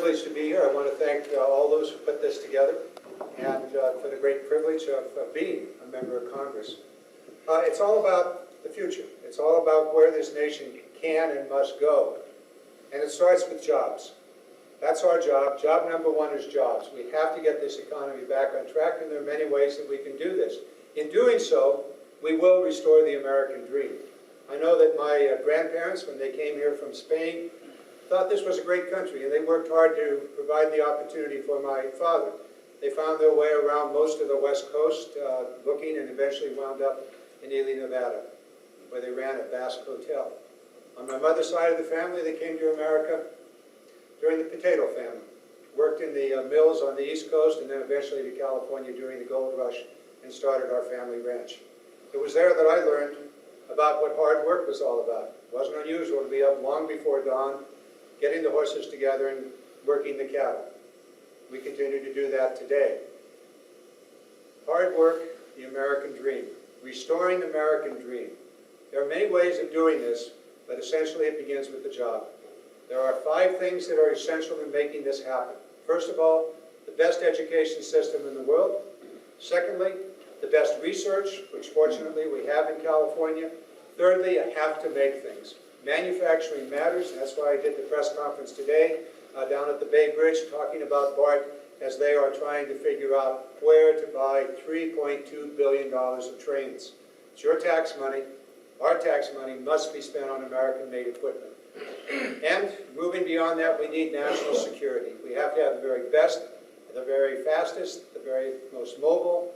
privilege to be here. I want to thank all those who put this together and for the great privilege of being a member of Congress. It's all about the future. It's all about where this nation can and must go. And it starts with jobs. That's our job. Job number one is jobs. We have to get this economy back on track, and there are many ways that we can do this. In doing so, we will restore the American dream. I know that my grandparents, when they came here from Spain, thought this was a great country, and they worked hard to provide the opportunity for my father. They found their way around most of the West Coast, looking, and eventually wound up in Ely, Nevada, where they ran a Basque hotel. On my mother's side of the family, they came to America during the potato famine, worked in the mills on the East Coast, and then eventually to California during the gold rush, and started our family ranch. It was there that I learned about what hard work was all about. It wasn't unusual to be up long before dawn, getting the horses together and working the cattle. We continue to do that today. Hard work, the American dream. Restoring the American dream. There are many ways of doing this, but essentially it begins with the job. There are 5 things that are essential in making this happen. First of all, the best education system in the world. Secondly, the best research, which fortunately we have in California. Thirdly, you have to make things. Manufacturing matters. That's why I did the press conference today down at the Bay Bridge talking about BART as they are trying to figure out where to buy $3.2 billion of trains. It's your tax money. Our tax money must be spent on American-made equipment. And moving beyond that, we need national security. We have to have the very best, the very fastest, the very most mobile,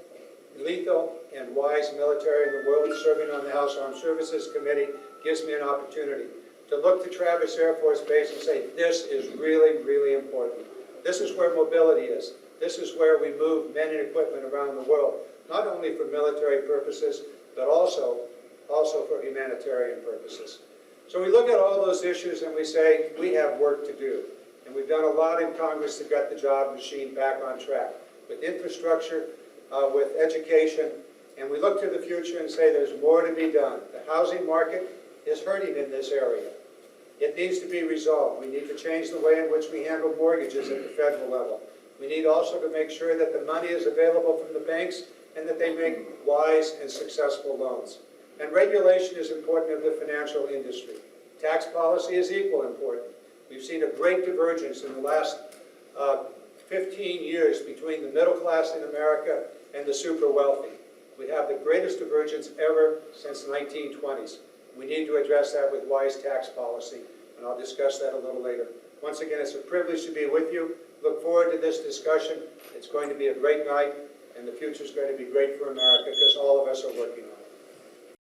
lethal, and wise military in the world. Serving on the House Armed Services Committee gives me an opportunity to look to Travis Air Force Base and say, this is really, really important. This is where mobility is. This is where we move men and equipment around the world, not only for military purposes, but also for humanitarian purposes. So we look at all those issues and we say, we have work to do. And we've done a lot in Congress to get the job machine back on track, with infrastructure, with education, and we look to the future and say there's more to be done. The housing market is hurting in this area. It needs to be resolved. We need to change the way in which we handle mortgages at the federal level. We need also to make sure that the money is available from the banks and that they make wise and successful loans. And regulation is important of the financial industry. Tax policy is equally important. We've seen a great divergence in the last 15 years between the middle class in America and the super wealthy. We have the greatest divergence ever since the 1920s. We need to address that with wise tax policy, and I'll discuss that a little later. Once again, it's a privilege to be with you. Look forward to this discussion. It's going to be a great night, and the future is going to be great for America.